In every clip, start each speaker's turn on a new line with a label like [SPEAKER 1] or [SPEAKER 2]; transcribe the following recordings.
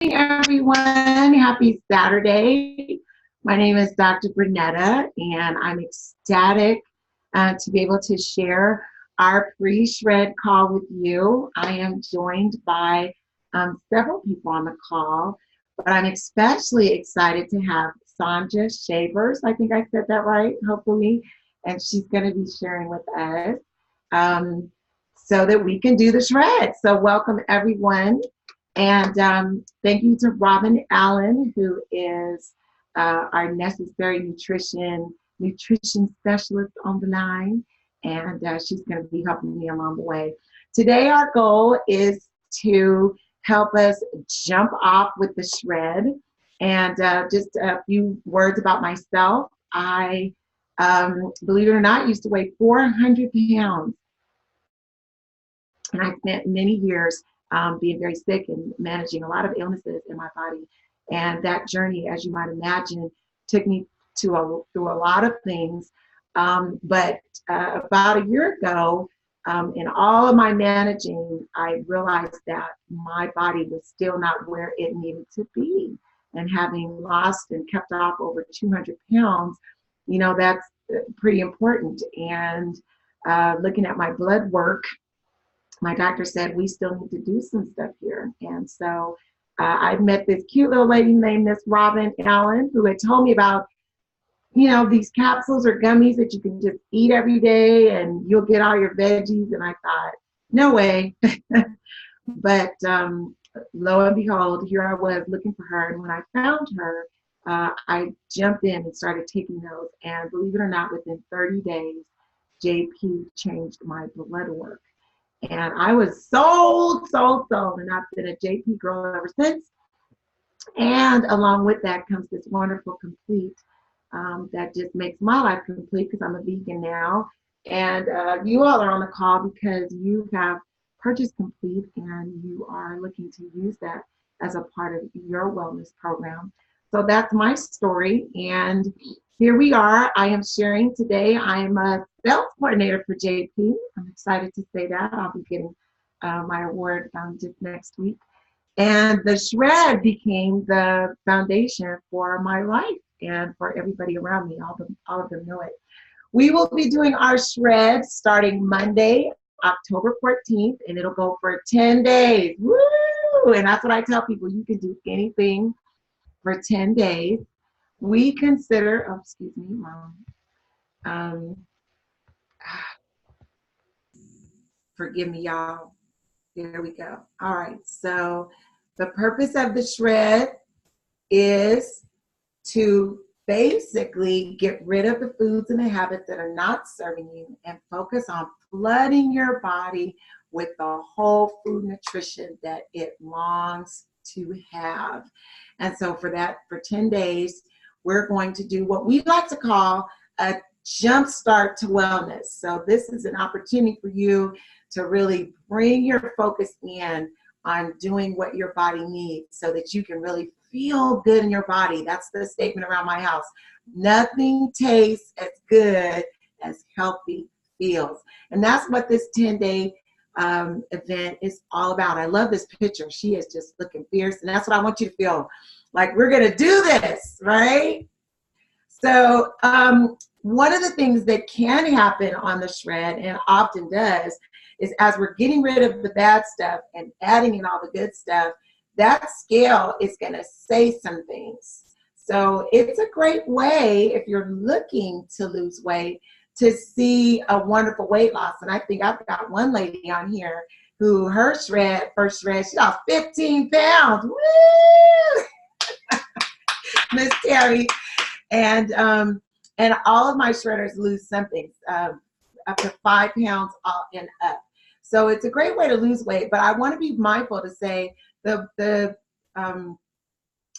[SPEAKER 1] Everyone. Happy Saturday. My name is Dr. Brunetta, and I'm ecstatic to be able to share our pre-shred call with you. I am joined by several people on the call, but I'm especially excited to have Sandra Shavers. I think I said that right, hopefully, and she's going to be sharing with us um, so that we can do the shred. So welcome, everyone. And thank you to Robin Allen, who is our necessary nutrition specialist on the line, and she's going to be helping me along the way. Today, our goal is to help us jump off with the shred. And just a few words about myself. I, believe it or not, used to weigh 400 pounds. And I spent many years being very sick and managing a lot of illnesses in my body. And that journey, as you might imagine, took me through a lot of things. But about a year ago, in all of my managing, I realized that my body was still not where it needed to be. And having lost and kept off over 200 pounds, that's pretty important. And looking at my blood work, my doctor said we still need to do some stuff here. And so I met this cute little lady named Miss Robin Allen, who had told me about, these capsules or gummies that you can just eat every day and you'll get all your veggies. And I thought, no way. But lo and behold, here I was looking for her. And when I found her, I jumped in and started taking those. And believe it or not, within 30 days, JP changed my blood work. And I was sold. And I've been a JP girl ever since. And along with that comes this wonderful Complete that just makes my life complete because I'm a vegan now. And you all are on the call because you have purchased Complete and you are looking to use that as a part of your wellness program. So that's my story. And here we are. I am sharing today. I am a sales coordinator for JP. I'm excited to say that. I'll be getting my award just next week. And the shred became the foundation for my life and for everybody around me. All of them know it. We will be doing our shred starting Monday, October 14th, and it'll go for 10 days. Woo! And that's what I tell people. You can do anything for 10 days. We consider, excuse me, Mom. Forgive me, y'all. There we go. All right. So the purpose of the shred is to basically get rid of the foods and the habits that are not serving you and focus on flooding your body with the whole food nutrition that it longs to have. And so for 10 days, we're going to do what we like to call a jump start to wellness. So this is an opportunity for you to really bring your focus in on doing what your body needs so that you can really feel good in your body. That's the statement around my house. Nothing tastes as good as healthy feels. And that's what this 10-day event is all about. I love this picture. She is just looking fierce. And that's what I want you to feel. Like, we're going to do this, right? So one of the things that can happen on the shred, and often does, is as we're getting rid of the bad stuff and adding in all the good stuff, that scale is going to say some things. So it's a great way, if you're looking to lose weight, to see a wonderful weight loss. And I think I've got one lady on here who her first shred, she lost 15 pounds. Woo! Miss Terry. And all of my shredders lose something, up to 5 pounds and up. So it's a great way to lose weight, but I want to be mindful to say the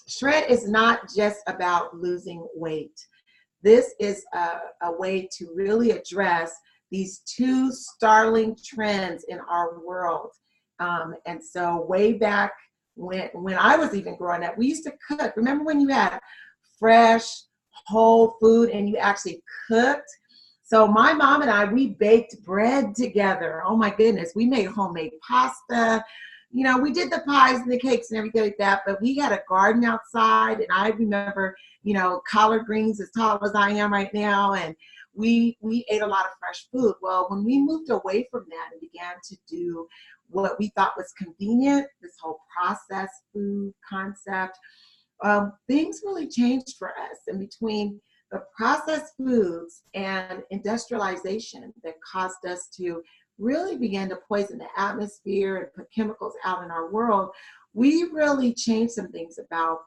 [SPEAKER 1] shred is not just about losing weight. This is a way to really address these two startling trends in our world. And so way back when I was even growing up, we used to cook. Remember when you had fresh, whole food and you actually cooked? So my mom and I, we baked bread together. Oh my goodness, we made homemade pasta. you know, we did the pies and the cakes and everything like that, but we had a garden outside, and I remember, you know, collard greens as tall as I am right now, and we ate a lot of fresh food. Well, when we moved away from that and began to do what we thought was convenient, this whole processed food concept, things really changed for us. And between the processed foods and industrialization that caused us to really begin to poison the atmosphere and put chemicals out in our world, we really changed some things about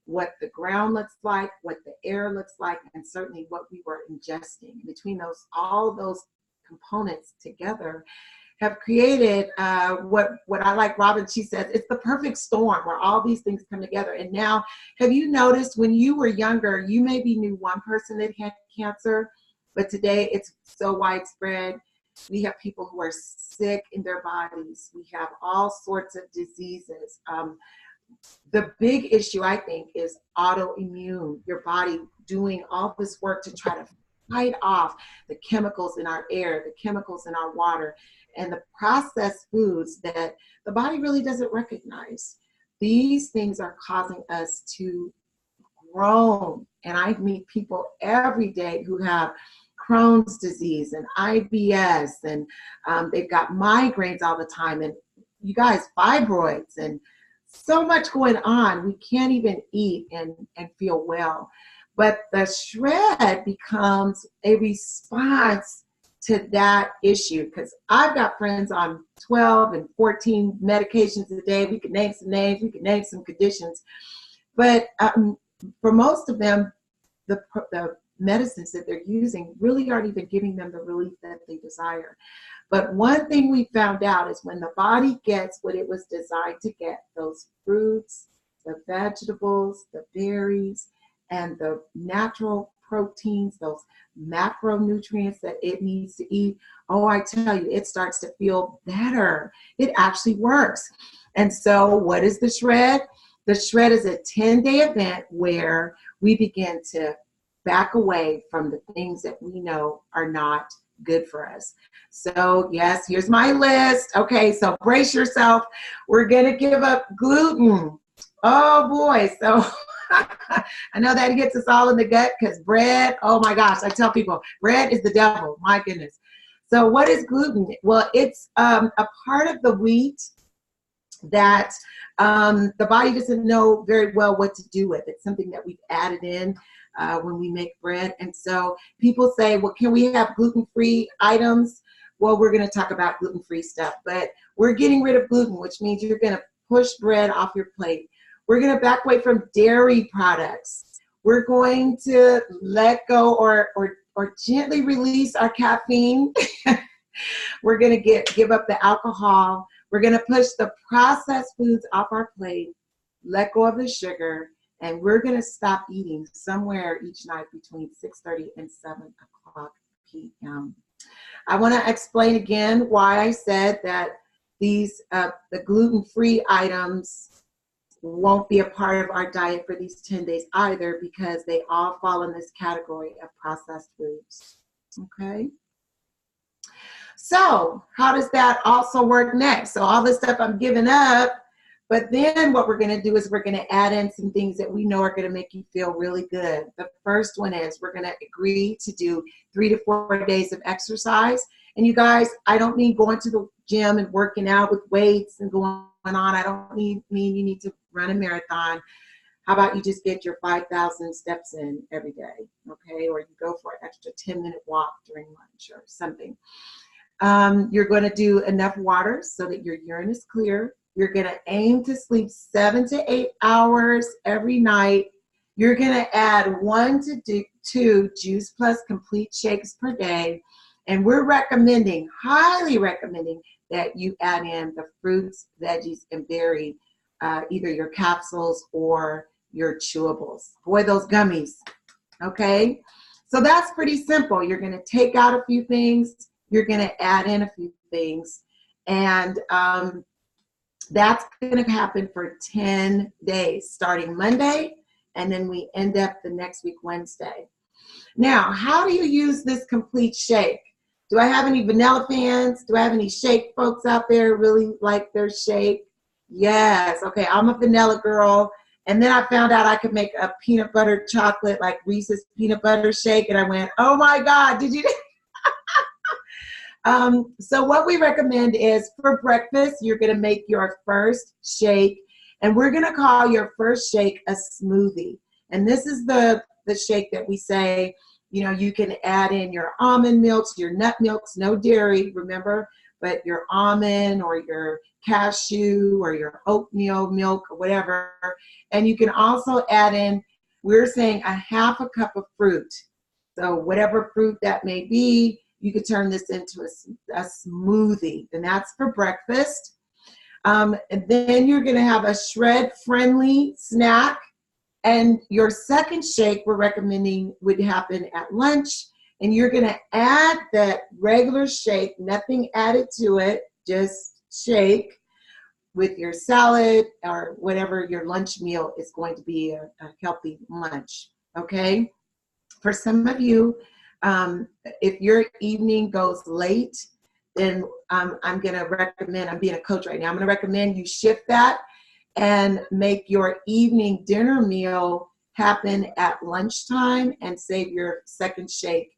[SPEAKER 1] what the ground looks like, what the air looks like, and certainly what we were ingesting. Between those, all those components together have created what I like, Robin, she says, it's the perfect storm where all these things come together. And now, have you noticed when you were younger, you maybe knew one person that had cancer, but today it's so widespread. We have people who are sick in their bodies. We have all sorts of diseases. The big issue, I think, is autoimmune, your body doing all this work to try to fight off the chemicals in our air, the chemicals in our water, and the processed foods that the body really doesn't recognize. These things are causing us to groan. And I meet people every day who have Crohn's disease and IBS, and they've got migraines all the time, and you guys, fibroids, and so much going on. We can't even eat and feel well. But the shred becomes a response to that issue, because I've got friends on 12 and 14 medications a day. We could name some names, we could name some conditions, but for most of them, the medicines that they're using really aren't even giving them the relief that they desire. But one thing we found out is when the body gets what it was designed to get, those fruits, the vegetables, the berries, and the natural proteins, those macronutrients that it needs to eat, oh, I tell you, it starts to feel better. It actually works. And so what is the shred? The shred is a 10-day event where we begin to back away from the things that we know are not good for us. So yes, here's my list. Okay, so brace yourself. We're gonna give up gluten. Oh boy, so I know that gets us all in the gut, because bread, oh my gosh, I tell people, bread is the devil, my goodness. So what is gluten? Well, it's a part of the wheat that the body doesn't know very well what to do with. It's something that we've added in when we make bread. And so people say, well, can we have gluten-free items? Well, we're going to talk about gluten-free stuff, but we're getting rid of gluten, which means you're going to push bread off your plate. We're going to back away from dairy products. We're going to let go or gently release our caffeine. We're going to give up the alcohol. We're going to push the processed foods off our plate, let go of the sugar, and we're going to stop eating somewhere each night between 6:30 and 7 o'clock p.m. I want to explain again why I said that these the gluten-free items won't be a part of our diet for these 10 days either, because they all fall in this category of processed foods. Okay? So how does that also work next? So all this stuff I'm giving up, but then what we're going to do is we're going to add in some things that we know are going to make you feel really good. The first one is we're going to agree to do 3 to 4 days of exercise. And you guys, I don't mean going to the gym and working out with weights and going on. I don't mean you need to run a marathon. How about you just get your 5,000 steps in every day, okay? Or you go for an extra 10-minute walk during lunch or something. You're going to do enough water so that your urine is clear. You're going to aim to sleep 7 to 8 hours every night. You're going to add 1 to 2 Juice Plus complete shakes per day. And we're recommending, highly recommending, that you add in the fruits, veggies, and berry, either your capsules or your chewables. Boy, those gummies, okay? So that's pretty simple. You're going to take out a few things. You're going to add in a few things. And that's going to happen for 10 days, starting Monday, and then we end up the next week, Wednesday. Now, how do you use this complete shake? Do I have any vanilla fans? Do I have any shake folks out there who really like their shake? Yes. Okay. I'm a vanilla girl. And then I found out I could make a peanut butter chocolate, like Reese's peanut butter shake. And I went, oh my God, did you? So what we recommend is for breakfast, you're going to make your first shake, and we're going to call your first shake a smoothie. And this is the shake that we say, you know, you can add in your almond milks, your nut milks, no dairy, remember, but your almond or your cashew or your oatmeal milk or whatever. And you can also add in, we're saying a half a cup of fruit. So whatever fruit that may be, you could turn this into a smoothie, and that's for breakfast. And then you're going to have a shred-friendly snack, and your second shake we're recommending would happen at lunch, and you're going to add that regular shake, nothing added to it, just shake with your salad or whatever your lunch meal is going to be, a healthy lunch, okay? For some of you, if your evening goes late, then I'm going to recommend, I'm being a coach right now, I'm going to recommend you shift that and make your evening dinner meal happen at lunchtime and save your second shake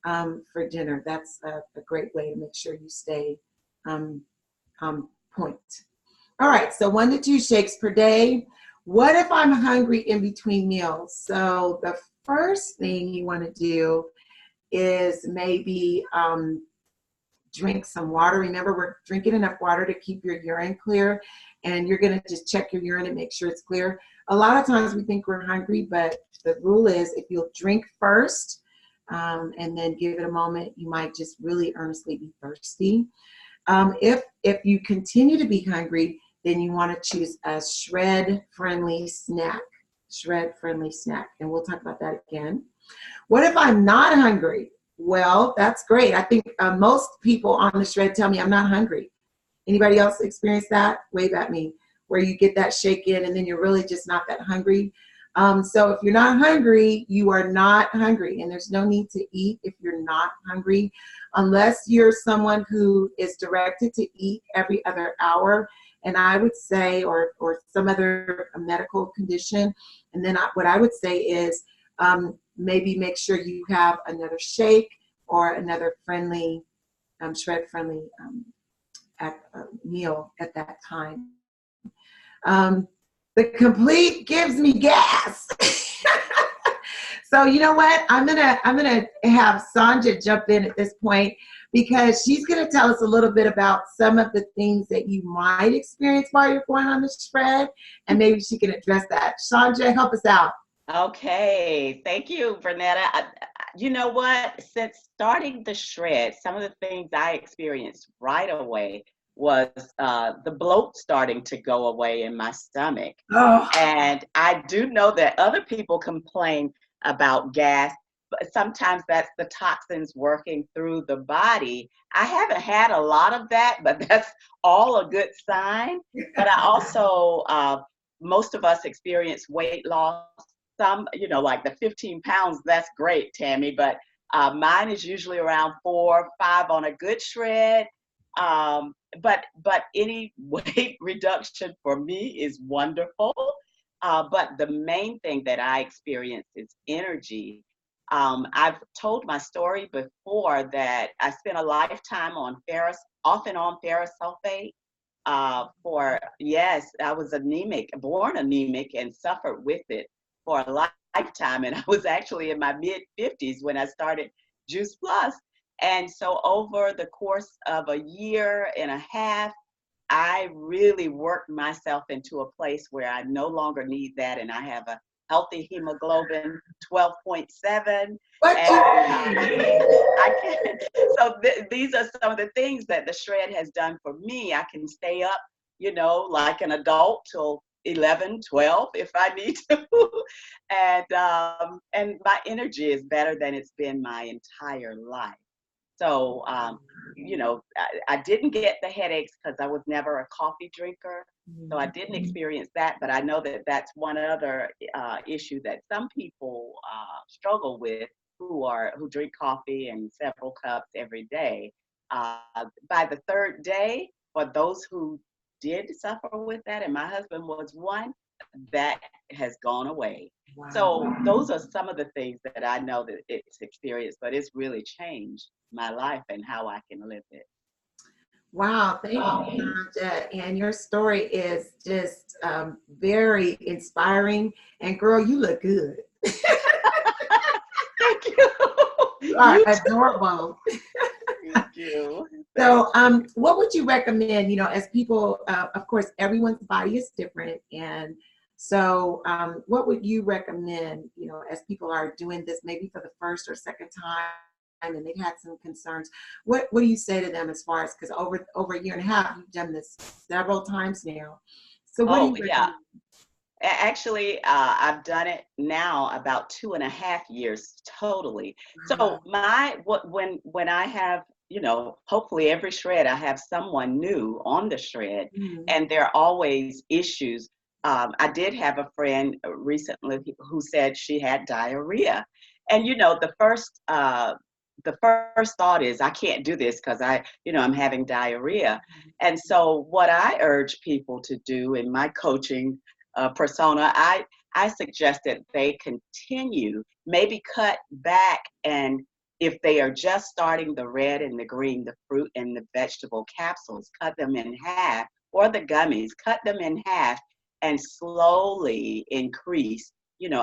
[SPEAKER 1] for dinner. That's a great way to make sure you stay on point. All right, so 1 to 2 shakes per day. What if I'm hungry in between meals? So the first thing you want to do is maybe drink some water. Remember, we're drinking enough water to keep your urine clear, and you're going to just check your urine and make sure it's clear. A lot of times we think we're hungry, but the rule is if you'll drink first and then give it a moment, you might just really earnestly be thirsty. If you continue to be hungry, then you want to choose a shred-friendly snack. Shred-friendly snack, and we'll talk about that again. What if I'm not hungry? Well, that's great. I think most people on the shred tell me I'm not hungry. Anybody else experience that? Wave at me, where you get that shake in and then you're really just not that hungry. So if you're not hungry, you are not hungry, and there's no need to eat if you're not hungry, unless you're someone who is directed to eat every other hour. And I would say, or some other medical condition. And then what I would say is maybe make sure you have another shake or another friendly, shred-friendly meal at that time. The complete gives me gas. So you know what? I'm gonna have Sandra jump in at this point because she's gonna tell us a little bit about some of the things that you might experience while you're going on the shred, and maybe she can address that. Sandra, help us out.
[SPEAKER 2] Okay, thank you, Vernetta. You know what? Since starting the shred, some of the things I experienced right away was the bloat starting to go away in my stomach.
[SPEAKER 1] Oh,
[SPEAKER 2] And I do know that other people complain about gas, but sometimes that's the toxins working through the body. I haven't had a lot of that, but that's all a good sign. But I also, most of us experience weight loss. Some, you know, like the 15 pounds, that's great, Tammy, but mine is usually around 4 or 5 on a good shred. But any weight reduction for me is wonderful. But the main thing that I experience is energy. I've told my story before that I spent a lifetime on ferrous, off and on ferrous sulfate. Yes, I was anemic, born anemic, and suffered with it for a lifetime. And I was actually in my mid 50s when I started Juice Plus. And so over the course of a year and a half, I really worked myself into a place where I no longer need that. And I have a healthy hemoglobin, 12.7.
[SPEAKER 1] what
[SPEAKER 2] And I can, so these are some of the things that the shred has done for me. I can stay up, you know, like an adult till 11, 12 if I need to. And my energy is better than it's been my entire life. So, you know, I didn't get the headaches because I was never a coffee drinker. So I didn't experience that, but I know that that's one other issue that some people struggle with who drink coffee and several cups every day. By the third day, for those who did suffer with that, and my husband was one, that has gone away. So
[SPEAKER 1] Wow.
[SPEAKER 2] those are some of the things that I know that it's experienced, but it's really changed my life and how I can live it.
[SPEAKER 1] Wow, thank you, Sandra. And your story is just very inspiring. And girl, you look good.
[SPEAKER 2] Thank you.
[SPEAKER 1] You are
[SPEAKER 2] You too.
[SPEAKER 1] adorable.
[SPEAKER 2] Thank you. Thank
[SPEAKER 1] So,
[SPEAKER 2] you.
[SPEAKER 1] what would you recommend? As people, of course, everyone's body is different, and so what would you recommend? As people are doing this maybe for the first or second time, and they've had some concerns. What do you say to them as far as, because over a year and a half, you've done this several times now. So, what do
[SPEAKER 2] Oh,
[SPEAKER 1] you
[SPEAKER 2] yeah.
[SPEAKER 1] recommend?
[SPEAKER 2] Actually, I've done it now about 2.5 years totally.
[SPEAKER 1] Wow.
[SPEAKER 2] So when I have, hopefully every shred I have someone new on the shred,
[SPEAKER 1] Mhm.
[SPEAKER 2] and there are always issues. I did have a friend recently who said she had diarrhea, and the first thought is I can't do this because I'm having diarrhea. And so what I urge people to do in my coaching persona, I suggest that they continue, maybe cut back, and if they are just starting the red and the green, the fruit and the vegetable capsules, cut them in half, or the gummies, cut them in half and slowly increase.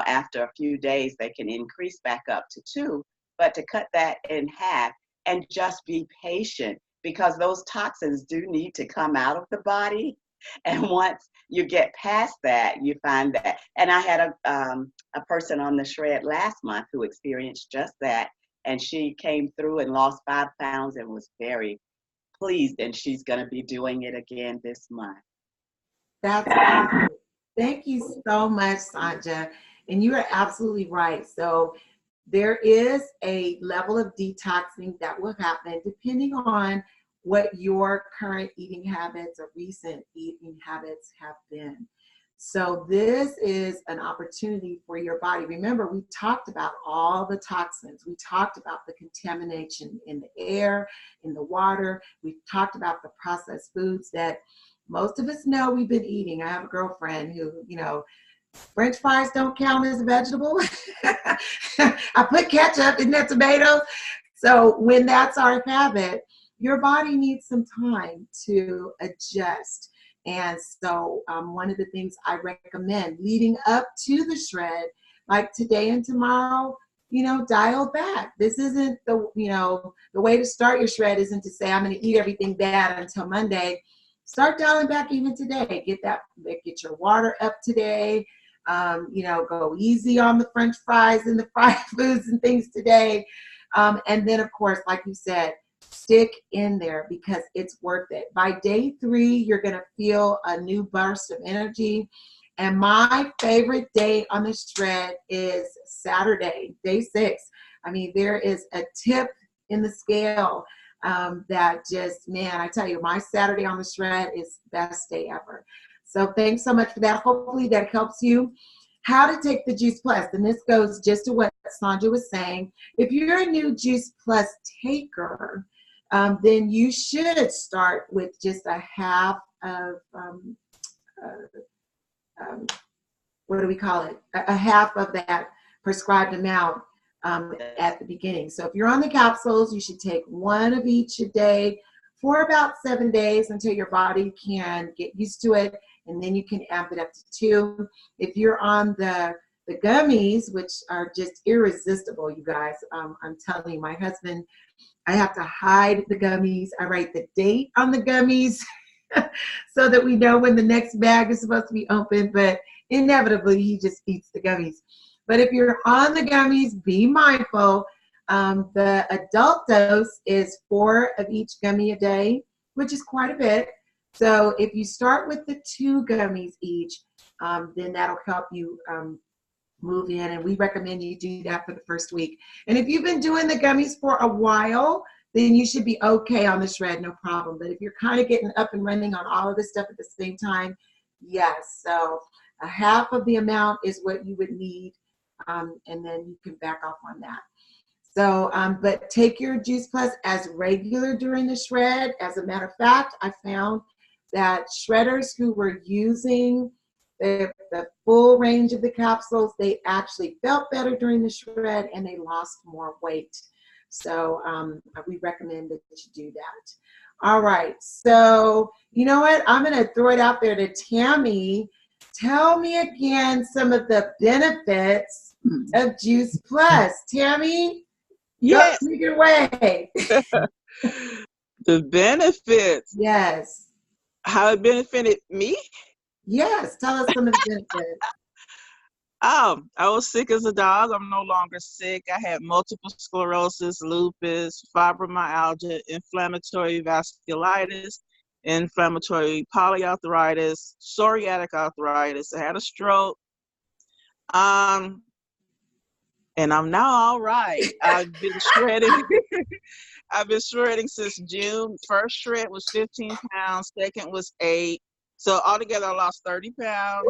[SPEAKER 2] After a few days, they can increase back up to two, but to cut that in half and just be patient because those toxins do need to come out of the body. And once you get past that, you find that. And I had a person on the shred last month who experienced just that. And she came through and lost 5 pounds and was very pleased. And she's going to be doing it again this month.
[SPEAKER 1] That's awesome. Thank you so much, Sanja. And you are absolutely right. So there is a level of detoxing that will happen depending on what your current eating habits or recent eating habits have been. So this is an opportunity for your body. Remember, we talked about all the toxins. We talked about the contamination in the air, in the water. We've talked about the processed foods that most of us know we've been eating. I have a girlfriend who, French fries don't count as a vegetable. I put ketchup in their tomatoes. So when that's our habit, your body needs some time to adjust. And so one of the things I recommend leading up to the shred, like today and tomorrow, dial back. This isn't the way to start your shred isn't to say, I'm going to eat everything bad until Monday. Start dialing back even today. Get your water up today. Go easy on the French fries and the fried foods and things today. And then, of course, like you said, stick in there because it's worth it. By day 3, you're going to feel a new burst of energy. And my favorite day on the shred is Saturday, day 6. I mean, there is a tip in the scale that just, man, I tell you, my Saturday on the shred is best day ever. So thanks so much for that. Hopefully that helps you. How to take the Juice Plus, and this goes just to what Sandra was saying. If you're a new Juice Plus taker, then you should start with just a half of, um, what do we call it? A half of that prescribed amount at the beginning. So if you're on the capsules, you should take one of each a day for about 7 days until your body can get used to it, and then you can amp it up to 2. If you're on the gummies, which are just irresistible, you guys, I'm telling you, my husband, I have to hide the gummies. I write the date on the gummies so that we know when the next bag is supposed to be open, but inevitably he just eats the gummies. But if you're on the gummies, be mindful. The adult dose is 4 of each gummy a day, which is quite a bit. So if you start with the 2 gummies each, then that'll help you move in. And we recommend you do that for the first week. And if you've been doing the gummies for a while, then you should be okay on the shred, no problem. But if you're kind of getting up and running on all of this stuff at the same time, yes. So a half of the amount is what you would need, and then you can back off on that. So, but take your Juice Plus as regular during the shred. As a matter of fact, I found that shredders who were using the full range of the capsules, they actually felt better during the shred and they lost more weight. So we recommend that you do that. All right, so you know what? I'm going to throw it out there to Tammy. Tell me again some of the benefits of Juice Plus. Tammy,
[SPEAKER 3] Yes.
[SPEAKER 1] go take it away.
[SPEAKER 3] The benefits.
[SPEAKER 1] Yes.
[SPEAKER 3] How it benefited me?
[SPEAKER 1] Yes, tell us some of the benefits.
[SPEAKER 3] I was sick as a dog. I'm no longer sick. I had multiple sclerosis, lupus, fibromyalgia, inflammatory vasculitis, inflammatory polyarthritis, psoriatic arthritis. I had a stroke. And I'm now all right. I've been shredding. I've been shredding since June. First shred was 15 pounds. Second was 8. So altogether, I lost 30 pounds.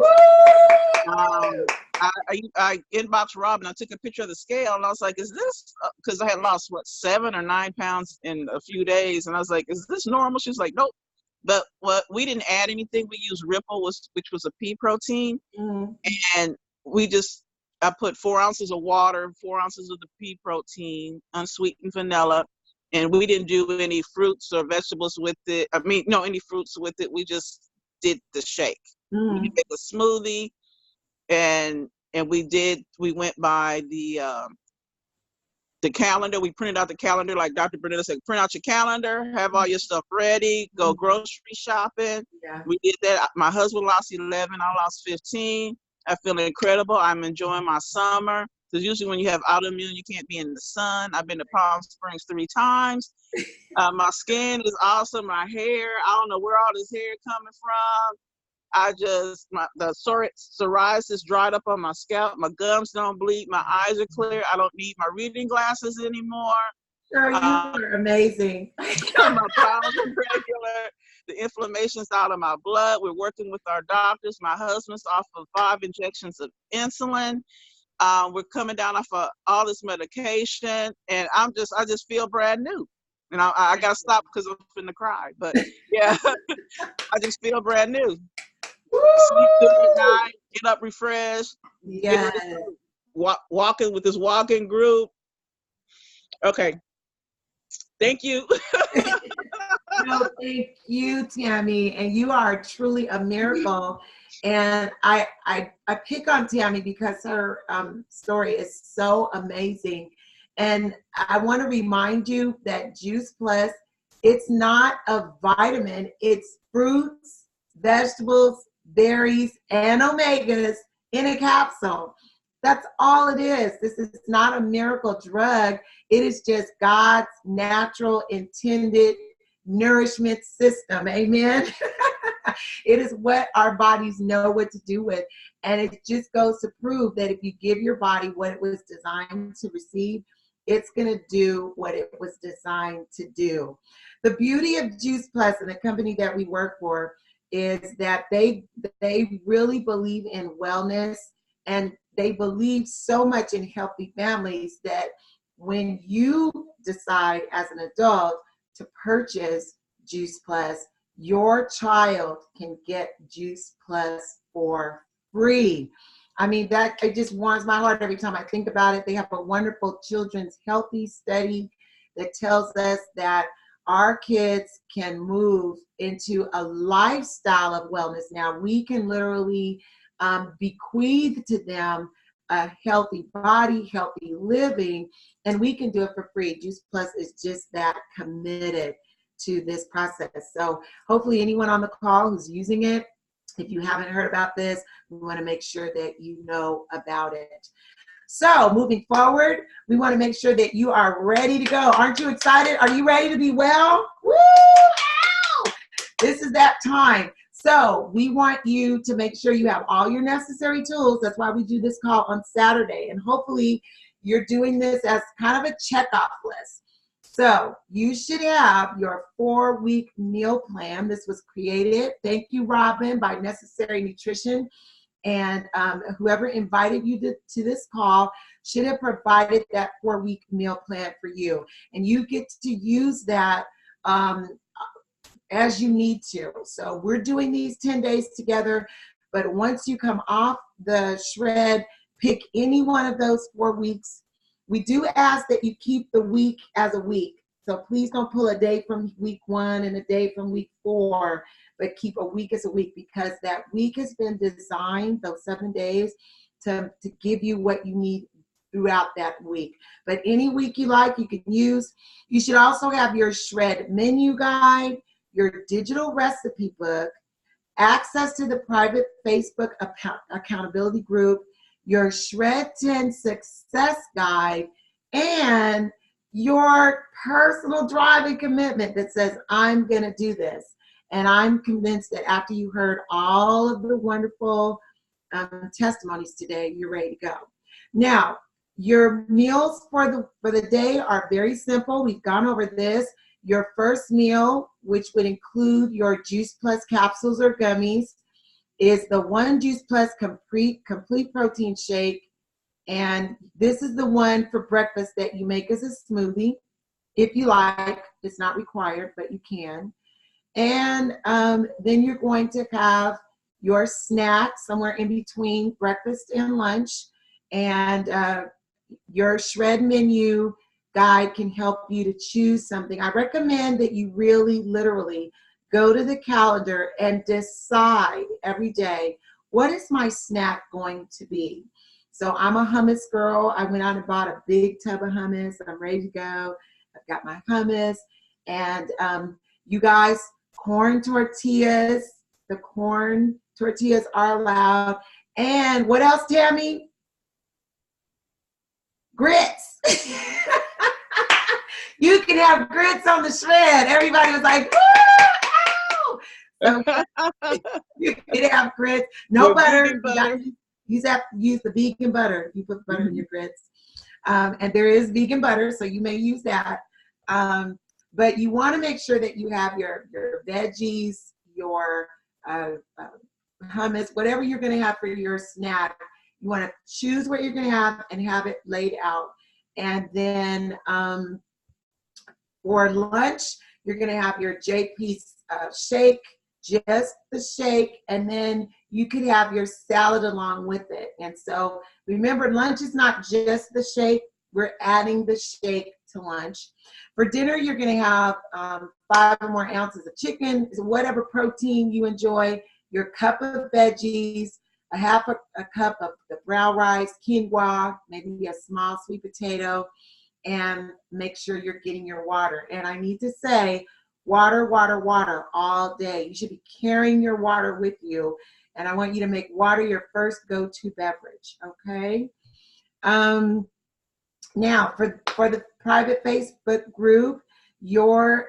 [SPEAKER 3] I inboxed Robin. I took a picture of the scale, and I was like, "Is this?" Because I had lost 7 or 9 pounds in a few days, and I was like, "Is this normal?" She's like, "Nope." But we didn't add anything. We used Ripple, which was a pea protein, and I put 4 ounces of water, 4 ounces of the pea protein, unsweetened vanilla, and we didn't do any fruits or vegetables with it. I mean, no, any fruits with it. We just did the shake. We made a smoothie, and we went by the calendar. We printed out the calendar, like Dr. Bernetta said, print out your calendar, have all your stuff ready, go grocery shopping.
[SPEAKER 1] Yeah.
[SPEAKER 3] We did that. My husband lost 11, I lost 15. I feel incredible. I'm enjoying my summer. Because usually when you have autoimmune, you can't be in the sun. I've been to Palm Springs 3 times. My skin is awesome. My hair, I don't know where all this hair coming from. The psoriasis dried up on my scalp. My gums don't bleed. My eyes are clear. I don't need my reading glasses anymore.
[SPEAKER 1] Girl, you are amazing.
[SPEAKER 3] My bowels are regular. The inflammation's out of my blood. We're working with our doctors. My husband's off of 5 injections of insulin. We're coming down off of all this medication, and I just feel brand new. And I gotta stop because I'm finna cry. But yeah, I just feel brand new. Sleep good at night, get up refreshed.
[SPEAKER 1] Yes.
[SPEAKER 3] Walking with this walking group. Okay. Thank you.
[SPEAKER 1] No, thank you, Tammy. And you are truly a miracle. And I pick on Tammy because her story is so amazing. And I want to remind you that Juice Plus, it's not a vitamin, it's fruits, vegetables, berries, and omegas in a capsule. That's all it is. This is not a miracle drug. It is just God's natural intended nourishment system. Amen. It is what our bodies know what to do with. And it just goes to prove that if you give your body what it was designed to receive, it's going to do what it was designed to do. The beauty of Juice Plus and the company that we work for is that they really believe in wellness, and they believe so much in healthy families that when you decide as an adult to purchase Juice Plus, your child can get Juice Plus for free. I mean, that it just warms my heart every time I think about it. They have a wonderful children's healthy study that tells us that our kids can move into a lifestyle of wellness. Now, we can literally bequeath to them a healthy body, healthy living, and we can do it for free. Juice Plus is just that committed to this process. So hopefully anyone on the call who's using it, if you haven't heard about this, we want to make sure that you know about it. So moving forward, we want to make sure that you are ready to go. Aren't you excited? Are you ready to be well? Woo! Ow! This is that time. So we want you to make sure you have all your necessary tools. That's why we do this call on Saturday. And hopefully you're doing this as kind of a checkoff list. So you should have your 4-week meal plan. This was created, thank you, Robin, by Necessary Nutrition. And whoever invited you to this call should have provided that 4-week meal plan for you. And you get to use that as you need to. So we're doing these 10 days together, but once you come off the shred, pick any one of those 4 weeks. We do ask that you keep the week as a week. So please don't pull a day from week 1 and a day from week 4, but keep a week as a week, because that week has been designed, those 7 days, to give you what you need throughout that week. But any week you like, you can use. You should also have your shred menu guide, your digital recipe book, access to the private Facebook accountability group, your Shred 10 success guide, and your personal drive and commitment that says, I'm going to do this. And I'm convinced that after you heard all of the wonderful testimonies today, you're ready to go. Now, your meals for the day are very simple. We've gone over this. Your first meal, which would include your Juice Plus capsules or gummies, is the One Juice Plus complete protein shake. And this is the one for breakfast that you make as a smoothie, if you like. It's not required, but you can. And then you're going to have your snack somewhere in between breakfast and lunch. And your shred menu guide can help you to choose something. I recommend that you really, literally go to the calendar and decide every day, what is my snack going to be? So I'm a hummus girl. I went out and bought a big tub of hummus. I'm ready to go. I've got my hummus. And you guys, corn tortillas, the corn tortillas are allowed. And what else, Tammy? Grits. You can have grits on the shred. Everybody was like, woo, ow! So you can have grits. No butter. You have to use the vegan butter. You put butter in your grits. And there is vegan butter, so you may use that. But you want to make sure that you have your veggies, your hummus, whatever you're going to have for your snack. You want to choose what you're going to have and have it laid out. And then for lunch, you're going to have your JP shake, just the shake, and then you could have your salad along with it. And so remember, lunch is not just the shake. We're adding the shake to lunch. For dinner, you're going to have 5 or more ounces of chicken, whatever protein you enjoy, your cup of veggies, a half a cup of the brown rice, quinoa, maybe a small sweet potato, and make sure you're getting your water. And I need to say, water, water, water all day. You should be carrying your water with you. And I want you to make water your first go-to beverage, okay? Now, for the private Facebook group, your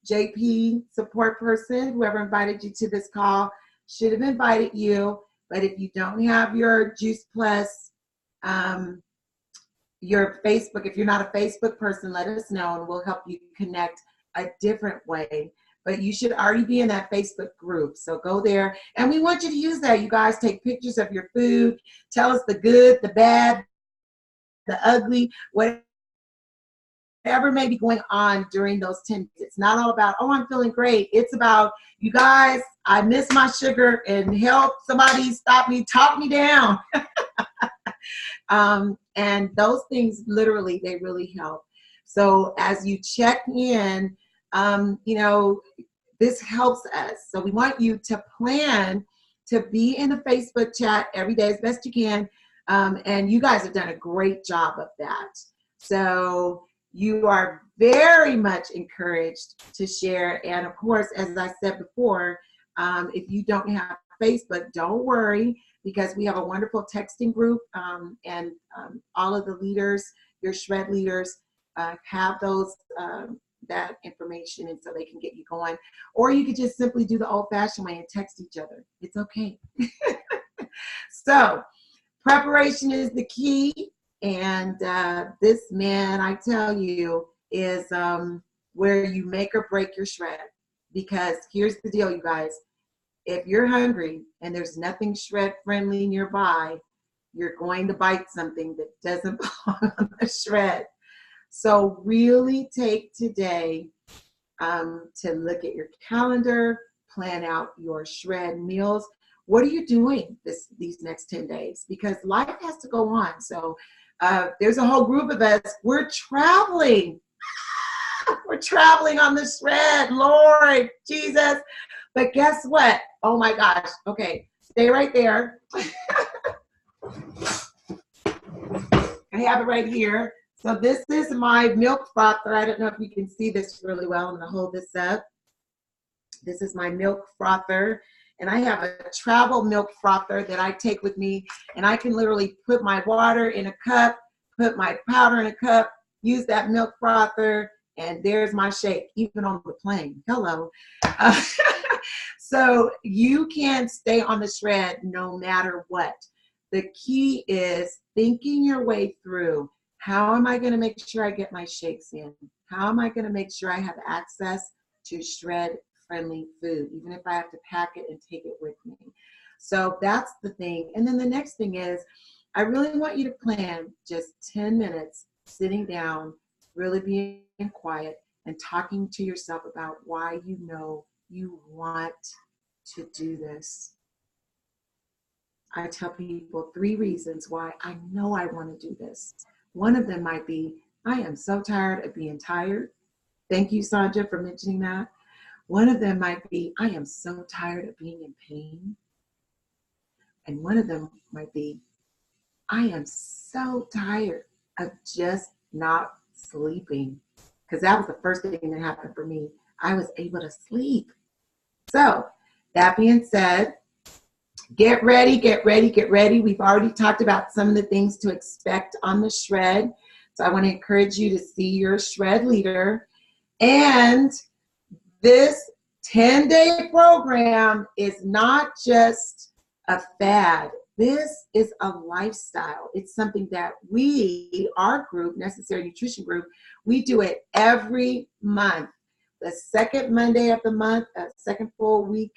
[SPEAKER 1] JP support person, whoever invited you to this call, should have invited you. But if you don't have your Juice Plus, your Facebook, if you're not a Facebook person, let us know and we'll help you connect a different way. But you should already be in that Facebook group. So go there. And we want you to use that. You guys take pictures of your food. Tell us the good, the bad, the ugly, whatever may be going on during those 10 days. It's not all about, oh, I'm feeling great. It's about, you guys, I miss my sugar and help somebody stop me, talk me down. And those things, literally, they really help. So as you check in, you know, this helps us. So we want you to plan to be in the Facebook chat every day as best you can. And you guys have done a great job of that. So you are very much encouraged to share. And of course, as I said before, if you don't have Facebook, don't worry, because we have a wonderful texting group, and all of the leaders, your shred leaders, have those that information, and so they can get you going. Or you could just simply do the old-fashioned way and text each other. It's okay. So preparation is the key, and this, man, I tell you, is where you make or break your shred. Because here's the deal, you guys. If you're hungry and there's nothing shred friendly nearby, you're going to bite something that doesn't belong on the shred. So really take today to look at your calendar, plan out your shred meals. What are you doing these next 10 days? Because life has to go on. So there's a whole group of us. We're traveling. We're traveling on the shred, Lord Jesus. But guess what? Oh my gosh. Okay, stay right there. I have it right here. So this is my milk frother. I don't know if you can see this really well. I'm going to hold this up. This is my milk frother. And I have a travel milk frother that I take with me. And I can literally put my water in a cup, put my powder in a cup, use that milk frother, and there's my shake, even on the plane. Hello. So you can stay on the shred no matter what. The key is thinking your way through. How am I going to make sure I get my shakes in? How am I going to make sure I have access to shred-friendly food, even if I have to pack it and take it with me? So that's the thing. And then the next thing is, I really want you to plan just 10 minutes sitting down, really being quiet, and talking to yourself about why you know you want to do this. I tell people 3 reasons why I know I want to do this. One of them might be, I am so tired of being tired. Thank you, Sandra, for mentioning that. One of them might be, I am so tired of being in pain. And one of them might be, I am so tired of just not sleeping. Because that was the first thing that happened for me. I was able to sleep. So that being said, get ready, get ready, get ready. We've already talked about some of the things to expect on the shred. So I want to encourage you to see your shred leader. And this 10-day program is not just a fad. This is a lifestyle. It's something that we, our group, Necessary Nutrition Group, we do it every month. The second Monday of the month, second full week,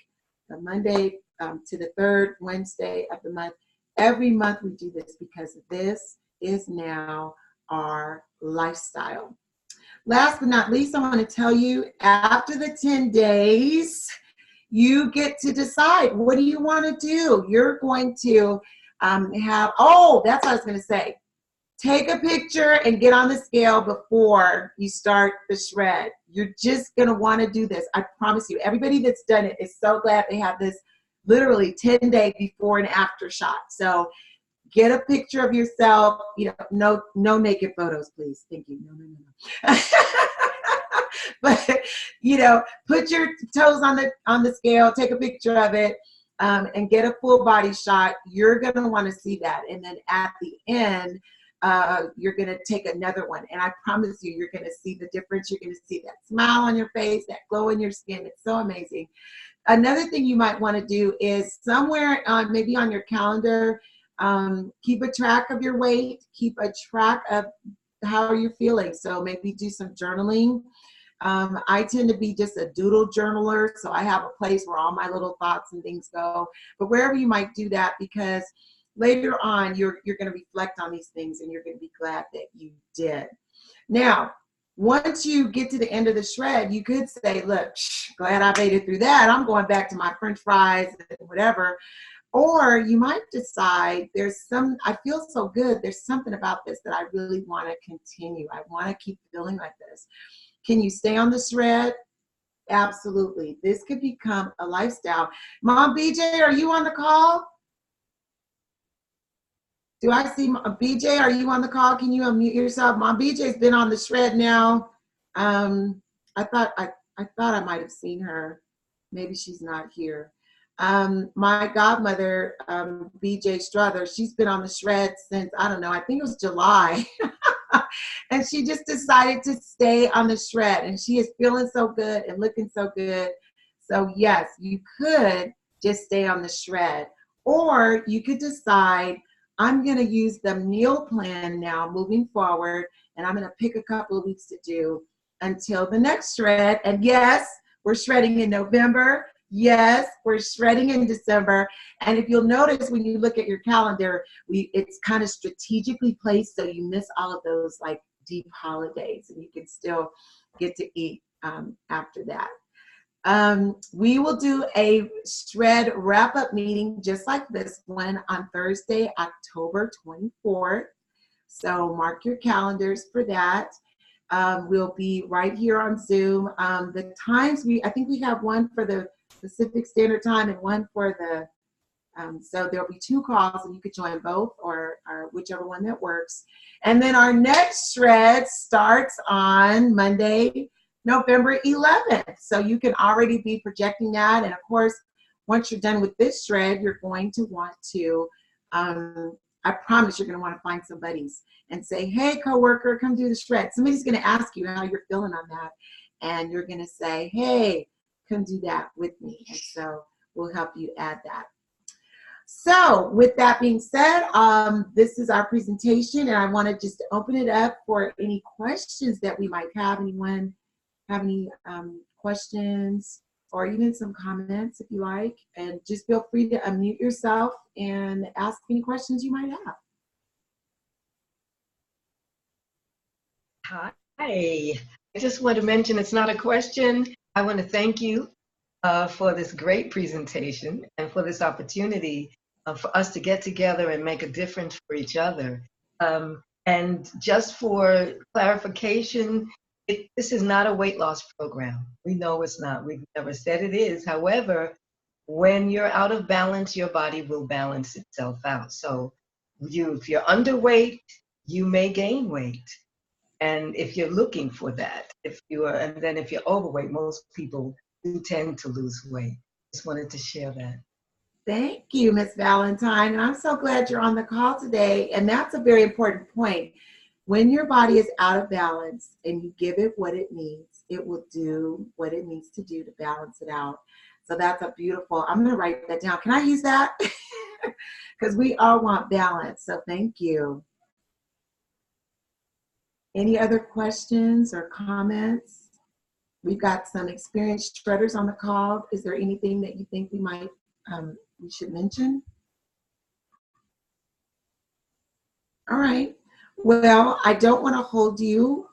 [SPEAKER 1] the Monday to the third Wednesday of the month. Every month we do this because this is now our lifestyle. Last but not least, I want to tell you, after the 10 days, you get to decide, what do you want to do? You're going to that's what I was going to say. Take a picture and get on the scale before you start the shred. You're just going to want to do this. I promise you, everybody that's done it is so glad they have this literally 10-day before and after shot. So get a picture of yourself. You know, no naked photos, please. Thank you. No. But you know, put your toes on the scale. Take a picture of it, and get a full body shot. You're gonna want to see that, and then at the end, you're gonna take another one. And I promise you, you're gonna see the difference. You're gonna see that smile on your face, that glow in your skin. It's so amazing. Another thing you might want to do is somewhere, maybe on your calendar, keep a track of your weight, keep a track of how you're feeling. So maybe do some journaling. I tend to be just a doodle journaler, so I have a place where all my little thoughts and things go. But wherever you might do that, because later on you're going to reflect on these things and you're going to be glad that you did. Now, once you get to the end of the shred, you could say, look, glad I made it through that. I'm going back to my French fries and whatever. Or you might decide, I feel so good. There's something about this that I really want to continue. I want to keep feeling like this. Can you stay on the shred? Absolutely. This could become a lifestyle. Mom BJ, are you on the call? Do I see BJ? Are you on the call? Can you unmute yourself? Mom BJ's been on the shred now. I thought I might have seen her. Maybe she's not here. My godmother, BJ Strother, she's been on the shred since, I don't know, I think it was July. And she just decided to stay on the shred, and she is feeling so good and looking so good. So yes, you could just stay on the shred, or you could decide, I'm going to use the meal plan now moving forward, and I'm going to pick a couple of weeks to do until the next shred. And yes, we're shredding in November. Yes, we're shredding in December. And if you'll notice when you look at your calendar, it's kind of strategically placed so you miss all of those like deep holidays and you can still get to eat after that. We will do a Shred wrap-up meeting just like this one on Thursday, October 24th. So mark your calendars for that. We'll be right here on Zoom. The times, I think we have one for the Pacific Standard Time and one for the, so there'll be 2 calls and you could join both or whichever one that works. And then our next Shred starts on Monday, November 11th. So you can already be projecting that. And of course, once you're done with this Shred, you're going to want to, I promise you're going to want to find some buddies and say, hey, coworker, come do the Shred. Somebody's going to ask you how you're feeling on that. And you're going to say, hey, come do that with me. And so we'll help you add that. So with that being said, this is our presentation. And I want to just open it up for any questions that we might have. Anyone have any questions or even some comments if you like? And just feel free to unmute yourself and ask any questions you might have.
[SPEAKER 4] Hi, I just want to mention it's not a question. I want to thank you for this great presentation and for this opportunity for us to get together and make a difference for each other. And just for clarification, this is not a weight loss program. We know it's not. We've never said it is. However, when you're out of balance, your body will balance itself out. So if you're underweight, you may gain weight. And if you're looking for that, and then if you're overweight, most people do tend to lose weight. Just wanted to share that.
[SPEAKER 1] Thank you, Ms. Valentine. And I'm so glad you're on the call today. And that's a very important point. When your body is out of balance and you give it what it needs, it will do what it needs to do to balance it out. So that's a beautiful, I'm going to write that down. Can I use that? Because we all want balance. So thank you. Any other questions or comments? We've got some experienced shredders on the call. Is there anything that you think we should mention? All right. Well, I don't want to hold you